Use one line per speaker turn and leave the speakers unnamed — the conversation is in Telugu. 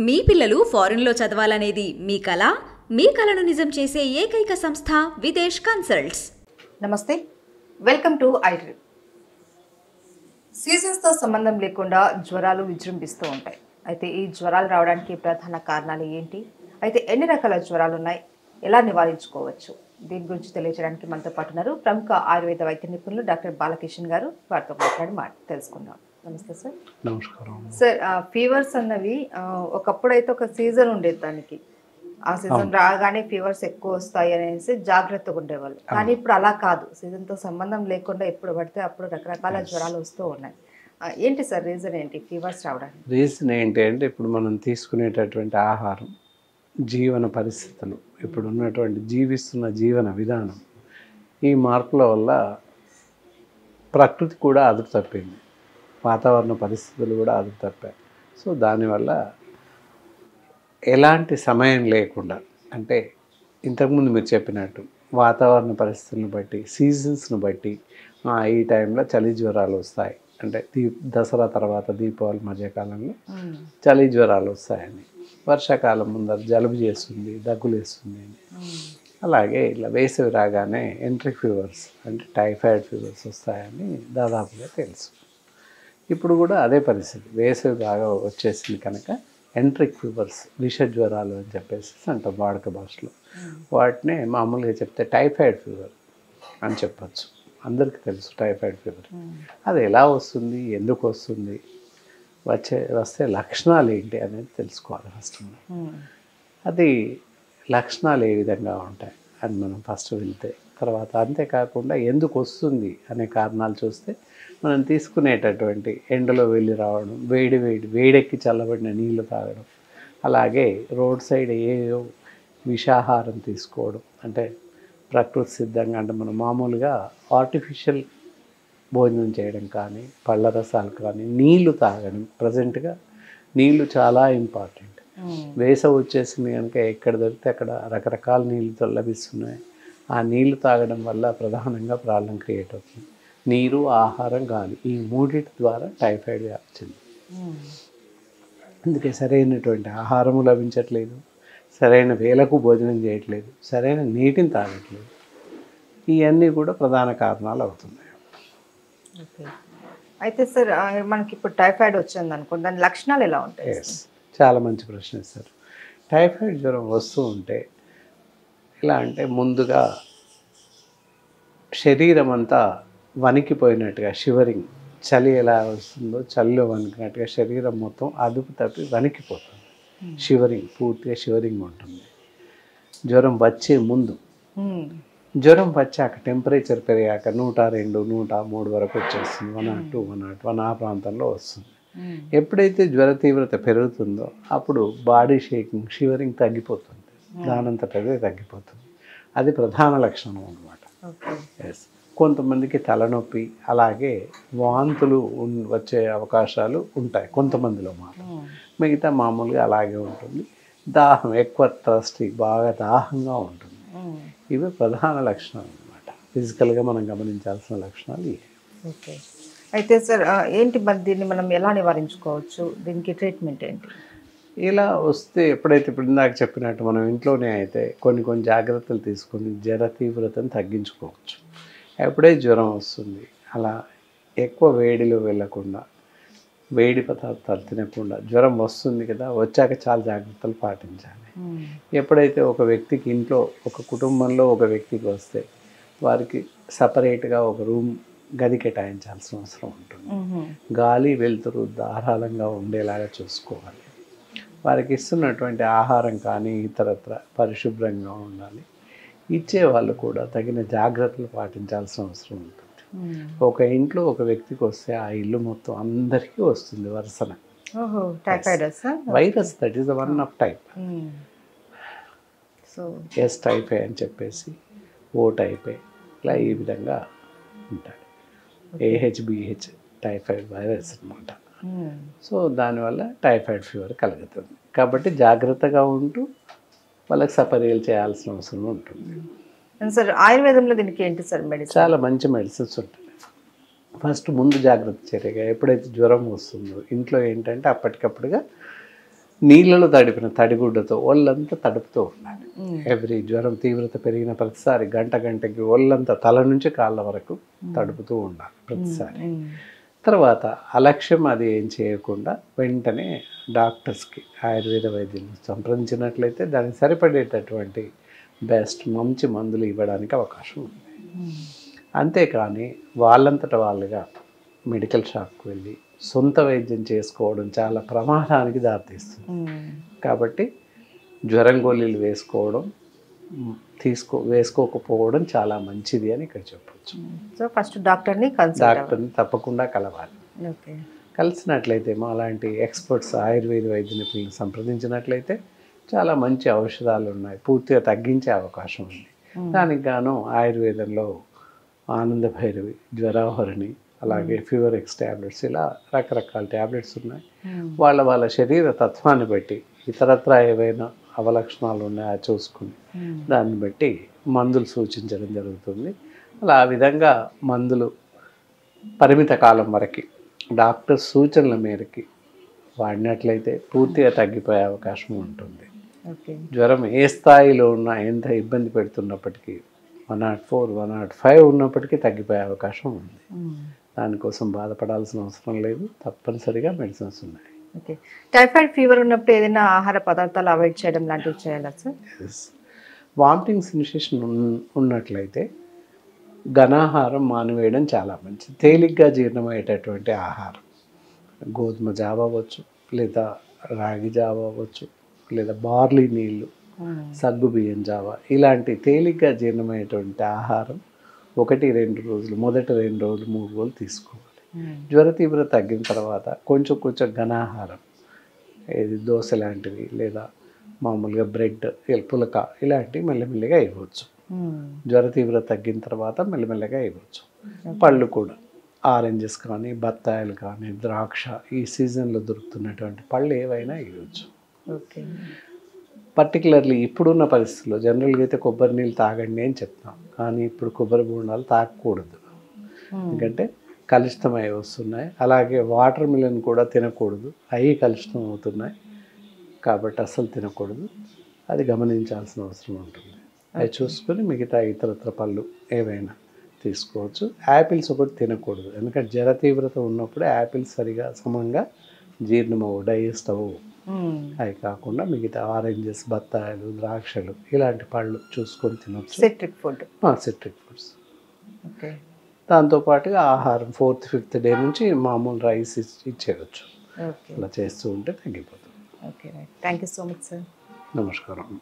మీ పిల్లలు ఫారెన్లో చదవాలనేది మీ కల? మీ కలను నిజం చేసే ఏకైక సంస్థ విదేశ్ కన్సల్ట్స్.
నమస్తే, వెల్కమ్ టు ఐడ్రీమ్. సీజన్స్తో సంబంధం లేకుండా జ్వరాలు విజృంభిస్తూ ఉంటాయి. అయితే ఈ జ్వరాలు రావడానికి ప్రధాన కారణాలు ఏంటి? అయితే ఎన్ని రకాల జ్వరాలు ఉన్నాయి, ఎలా నివారించుకోవచ్చు? దీని గురించి తెలియజేయడానికి మనతో పాటు ఉన్నారు ప్రముఖ ఆయుర్వేద వైద్య నిపుణులు డాక్టర్ బాలకిషన్ గారు. వారితో మాట్లాడి తెలుసుకుందాం. నమస్తే సార్.
నమస్కారం
సార్, ఫీవర్స్ అన్నవి ఒకప్పుడైతే ఒక సీజన్ ఉండేది, దానికి ఆ సీజన్ రాగానే ఫీవర్స్ ఎక్కువ వస్తాయి అనేసి జాగ్రత్తగా ఉండేవాళ్ళు. కానీ ఇప్పుడు అలా కాదు, సీజన్తో సంబంధం లేకుండా ఎప్పుడు పడితే అప్పుడు రకరకాల జ్వరాలు వస్తూ ఉన్నాయి. ఏంటి సార్ రీజన్ ఏంటి ఫీవర్స్ రావడానికి?
రీజన్ ఏంటి అంటే ఇప్పుడు మనం తీసుకునేటటువంటి ఆహారం, జీవన పరిస్థితులు, ఇప్పుడు ఉన్నటువంటి జీవిస్తున్న జీవన విధానం, ఈ మార్పుల వల్ల ప్రకృతి కూడా అదుపు తప్పింది, వాతావరణ పరిస్థితులు కూడా అదుపు తప్పాయి. సో దానివల్ల ఎలాంటి సమయం లేకుండా, అంటే ఇంతకుముందు మీరు చెప్పినట్టు వాతావరణ పరిస్థితులను బట్టి, సీజన్స్ను బట్టి ఈ టైంలో చలి జ్వరాలు వస్తాయి, అంటే దసరా తర్వాత దీపావళి మధ్యకాలంలో చలి జ్వరాలు వస్తాయని, వర్షాకాలం ముందర జలుబు చేస్తుంది, దగ్గులు వేస్తుంది అని, అలాగే ఇలా వేసవి రాగానే ఎంట్రిక్ ఫీవర్స్ అంటే టైఫాయిడ్ ఫీవర్స్ వస్తాయని దాదాపుగా తెలుసు. ఇప్పుడు కూడా అదే పరిస్థితి, వేసవి బాగా వచ్చేసింది కనుక ఎంట్రిక్ ఫీవర్స్, విష జ్వరాలు అని చెప్పేసి అంటాం వాడుక భాషలో. వాటినే మామూలుగా చెప్తే టైఫాయిడ్ ఫీవర్ అని చెప్పచ్చు. అందరికీ తెలుసు టైఫాయిడ్ ఫీవర్. అది ఎలా వస్తుంది, ఎందుకు వస్తుంది, వస్తే లక్షణాలు ఏంటి అనేది తెలుసుకోవాలి ఫస్ట్. అది లక్షణాలు ఏ విధంగా ఉంటాయి అని మనం ఫస్ట్ వెళ్తే, తర్వాత అంతేకాకుండా ఎందుకు వస్తుంది అనే కారణాలు చూస్తే, మనం తీసుకునేటటువంటి ఎండలో వెళ్ళి రావడం, వేడెక్కి చల్లబడిన నీళ్లు తాగడం, అలాగే రోడ్ సైడ్ ఏదో విషాహారం తీసుకోవడం, అంటే ప్రకృతి సిద్ధంగా, అంటే మనం మామూలుగా ఆర్టిఫిషియల్ భోజనం చేయడం కానీ, పళ్ళ రసాలు కానీ, నీళ్లు తాగడం. ప్రజెంట్గా నీళ్లు చాలా ఇంపార్టెంట్. వేసవి వచ్చేసింది కనుక ఎక్కడ దొరికితే అక్కడ రకరకాల నీళ్ళతో లభిస్తున్నాయి. ఆ నీళ్లు తాగడం వల్ల ప్రధానంగా ప్రాబ్లం క్రియేట్ అవుతుంది. నీరు, ఆహారం, గాలి, ఈ మూడింటి ద్వారా టైఫాయిడ్ వ్యాప్తింది. అందుకే సరైనటువంటి ఆహారము లభించట్లేదు, సరైన వేళకు భోజనం చేయట్లేదు, సరైన నీటిని తాగట్లేదు. ఇవన్నీ కూడా ప్రధాన కారణాలు అవుతున్నాయి.
ఓకే. అయితే సార్, మనకి ఇప్పుడు టైఫాయిడ్ వచ్చింది అనుకోండి, దాని లక్షణాలు ఎలా ఉంటాయి?
చాలా మంచి ప్రశ్న సార్. టైఫాయిడ్ జ్వరం వస్తూ ఉంటే ఎలా అంటే, ముందుగా శరీరం అంతా వణికిపోయినట్టుగా, షివరింగ్, చలి ఎలా వస్తుందో చలిలో వణికినట్టుగా శరీరం మొత్తం అదుపు తప్పి వణికిపోతుంది. షివరింగ్, పూర్తిగా షివరింగ్ ఉంటుంది. జ్వరం వచ్చే ముందు, జ్వరం వచ్చాక టెంపరేచర్ పెరిగాక 102, 103 వరకు వచ్చేస్తుంది. 102, 101 ఆ ప్రాంతంలో వస్తుంది. ఎప్పుడైతే జ్వర తీవ్రత పెరుగుతుందో అప్పుడు బాడీ షేకింగ్, షివరింగ్ తగ్గిపోతుంది, దానంతటదే తగ్గిపోతుంది. అది ప్రధాన లక్షణం అన్నమాట. ఎస్. కొంతమందికి తలనొప్పి, అలాగే వాంతులు వచ్చే అవకాశాలు ఉంటాయి కొంతమందిలో మాత్రం. మిగతా మామూలుగా అలాగే ఉంటుంది. దాహం, ఎక్కువ థర్స్టీ, బాగా దాహంగా ఉంటుంది. ఇవి ప్రధాన లక్షణాలు అన్నమాట. ఫిజికల్గా మనం గమనించాల్సిన లక్షణాలు ఇవి.
ఓకే. అయితే సార్, ఏంటి మరి దీన్ని మనం ఎలా నివారించుకోవచ్చు? దీనికి ట్రీట్మెంట్ ఏంటి?
ఇలా వస్తే ఎప్పుడైతే ఇప్పుడు ఇందాక చెప్పినట్టు మనం ఇంట్లోనే అయితే కొన్ని జాగ్రత్తలు తీసుకొని జ్వర తీవ్రతను తగ్గించుకోవచ్చు. ఎప్పుడైతే జ్వరం వస్తుంది, అలా ఎక్కువ వేడిలో వెళ్ళకుండా, వేడి పదార్థాలు తినకుండా, జ్వరం వస్తుంది కదా, వచ్చాక చాలా జాగ్రత్తలు పాటించాలి. ఎప్పుడైతే ఒక వ్యక్తికి ఇంట్లో, ఒక కుటుంబంలో ఒక వ్యక్తికి వస్తే వారికి సపరేట్గా ఒక రూమ్, గది కేటాయించాల్సిన అవసరం ఉంటుంది. గాలి, వెలుతురు ధారాళంగా ఉండేలాగా చూసుకోవాలి. వారికి ఇస్తున్నటువంటి ఆహారం కానీ ఇతరత్ర పరిశుభ్రంగా ఉండాలి. ఇచ్చే వాళ్ళు కూడా తగిన జాగ్రత్తలు పాటించాల్సిన అవసరం ఉంటుంది. ఒక ఇంట్లో ఒక వ్యక్తికి వస్తే ఆ ఇల్లు మొత్తం అందరికీ వస్తుంది వరుసన. Virus, that is the one of type. So S typhoid అని చెప్పేసి, ఓ టైఫాయిడ్, ఇలా ఈ విధంగా ఉంటాయి. AHBH టైఫాయిడ్ వైరస్ అన్నమాట. సో దానివల్ల టైఫాయిడ్ ఫీవర్ కలుగుతుంది. కాబట్టి జాగ్రత్తగా ఉంటూ వాళ్ళకి సపర్యలు చేయాల్సిన అవసరం ఉంటుంది.
సార్, ఆయుర్వేదంలో దీనికి ఏంటి సార్ మెడిసిన్?
చాలా మంచి మెడిసిన్స్ ఉంటాయి. ఫస్ట్ ముందు జాగ్రత్త చర్యగా ఎప్పుడైతే జ్వరం వస్తుందో ఇంట్లో ఏంటంటే అప్పటికప్పుడుగా నీళ్ళలో తడిపిన తడిగుడ్డతో ఒళ్ళంతా తడుపుతూ ఉండాలి. ఎవ్రీ జ్వరం తీవ్రత పెరిగిన ప్రతిసారి గంటకి ఒళ్ళంతా తల నుంచి కాళ్ళ వరకు తడుపుతూ ఉండాలి ప్రతిసారి. తర్వాత అలక్ష్యం అది ఏం చేయకుండా వెంటనే డాక్టర్స్కి ఆయుర్వేద వైద్యులు సంప్రదించినట్లయితే దానికి సరిపడేటటువంటి బెస్ట్ మంచి మందులు ఇవ్వడానికి అవకాశం ఉంది. అంతేకాని వాళ్ళంతట వాళ్ళుగా మెడికల్ షాప్కి వెళ్ళి సొంత వైద్యం చేసుకోవడం చాలా ప్రమాదానికి దారితీస్తుంది. కాబట్టి జ్వరం గోళీలు వేసుకోకపోవడం చాలా మంచిది అని ఇక్కడ చెప్పవచ్చు.
సో ఫస్ట్ డాక్టర్ని
తప్పకుండా కలవాలి. కలిసినట్లయితే మా అలాంటి ఎక్స్పర్ట్స్ ఆయుర్వేద వైద్య నిపుణులను సంప్రదించినట్లయితే చాలా మంచి ఔషధాలు ఉన్నాయి, పూర్తిగా తగ్గించే అవకాశం ఉంది. దానికి గాను ఆయుర్వేదంలో ఆనంద భైరవి, జ్వరాహరిణి, అలాగే ఫీవర్ ఎక్స్ ట్యాబ్లెట్స్, ఇలా రకరకాల ట్యాబ్లెట్స్ ఉన్నాయి. వాళ్ళ శరీర తత్వాన్ని బట్టి ఇతరత్ర ఏవైనా అవలక్షణాలు ఉన్నాయా చూసుకుని దాన్ని బట్టి మందులు సూచించడం జరుగుతుంది. అలా ఆ విధంగా మందులు పరిమిత కాలం వరకు డాక్టర్ సూచనల మేరకి వాడినట్లయితే పూర్తిగా తగ్గిపోయే అవకాశం ఉంటుంది. జ్వరం ఏ స్థాయిలో ఉన్నా, ఎంత ఇబ్బంది పెడుతున్నప్పటికీ 104, 105 ఉన్నప్పటికీ తగ్గిపోయే అవకాశం ఉంది. దానికోసం బాధపడాల్సిన అవసరం లేదు, తప్పనిసరిగా మెడిసిన్స్ ఉన్నాయి.
ఓకే. టైఫాయిడ్ ఫీవర్ ఉన్నప్పుడు ఏదైనా ఆహార పదార్థాలు అవాయిడ్ చేయడం లాంటివి చేయాలా సార్?
వామిటింగ్ సెన్సేషన్ ఉన్నట్లయితే ఘనాహారం మానివేయడం చాలా మంచిది. తేలిగ్గా జీర్ణమయ్యేటటువంటి ఆహారం గోధుమ జావ అవ్వచ్చు, లేదా రాగి జావ అవ్వచ్చు, లేదా బార్లీ నీళ్ళు, సగ్గు బియ్యం జావ, ఇలాంటి తేలిగ్గా జీర్ణమయ్యేటువంటి ఆహారం 1-2 రోజులు, మొదటి 2 రోజులు 3 రోజులు తీసుకోవాలి. జ్వర తీవ్రత తగ్గిన తర్వాత కొంచెం ఘనాహారం, ఏది దోశ లాంటివి లేదా మామూలుగా బ్రెడ్, పులక ఇలాంటివి మెల్లమెల్లిగా ఇవ్వచ్చు. జ్వర తీవ్రత తగ్గిన తర్వాత మెల్లమెల్లగా ఇవ్వచ్చు. పళ్ళు కూడా ఆరెంజెస్ కానీ, బత్తాయిలు కానీ, ద్రాక్ష, ఈ సీజన్లో దొరుకుతున్నటువంటి పళ్ళు ఏవైనా ఇవ్వచ్చు.
ఓకే.
పర్టికులర్లీ ఇప్పుడున్న పరిస్థితుల్లో జనరల్గా అయితే కొబ్బరి నీళ్ళు తాగండి అని చెప్తాం, కానీ ఇప్పుడు కొబ్బరి బోండాలు తాగకూడదు, ఎందుకంటే కలుషితమై వస్తున్నాయి. అలాగే వాటర్ మిలన్ కూడా తినకూడదు, అవి కలుషితం అవుతున్నాయి, కాబట్టి అస్సలు తినకూడదు. అది గమనించాల్సిన అవసరం ఉంటుంది. అవి చూసుకొని మిగతా ఇతరత్ర పళ్ళు ఏవైనా తీసుకోవచ్చు. యాపిల్స్ ఒకటి తినకూడదు, ఎందుకంటే జర తీవ్రత ఉన్నప్పుడు యాపిల్స్ సరిగా సమంగా జీర్ణమవు, డైజెస్ట్ అవ్వవు. అవి కాకుండా మిగతా ఆరెంజెస్, బత్తాయిలు, ద్రాక్షలు ఇలాంటి పళ్ళు చూసుకొని తినవచ్చు.
Citric
foods.
ఓకే.
దాంతోపాటుగా ఆహారం 4th, 5th డే నుంచి మామూలు రైస్ ఇచ్చేయచ్చు. అలా చేస్తూ ఉంటే తగ్గిపోతుంది.
Okay, thank you so much sir.
నమస్కారం.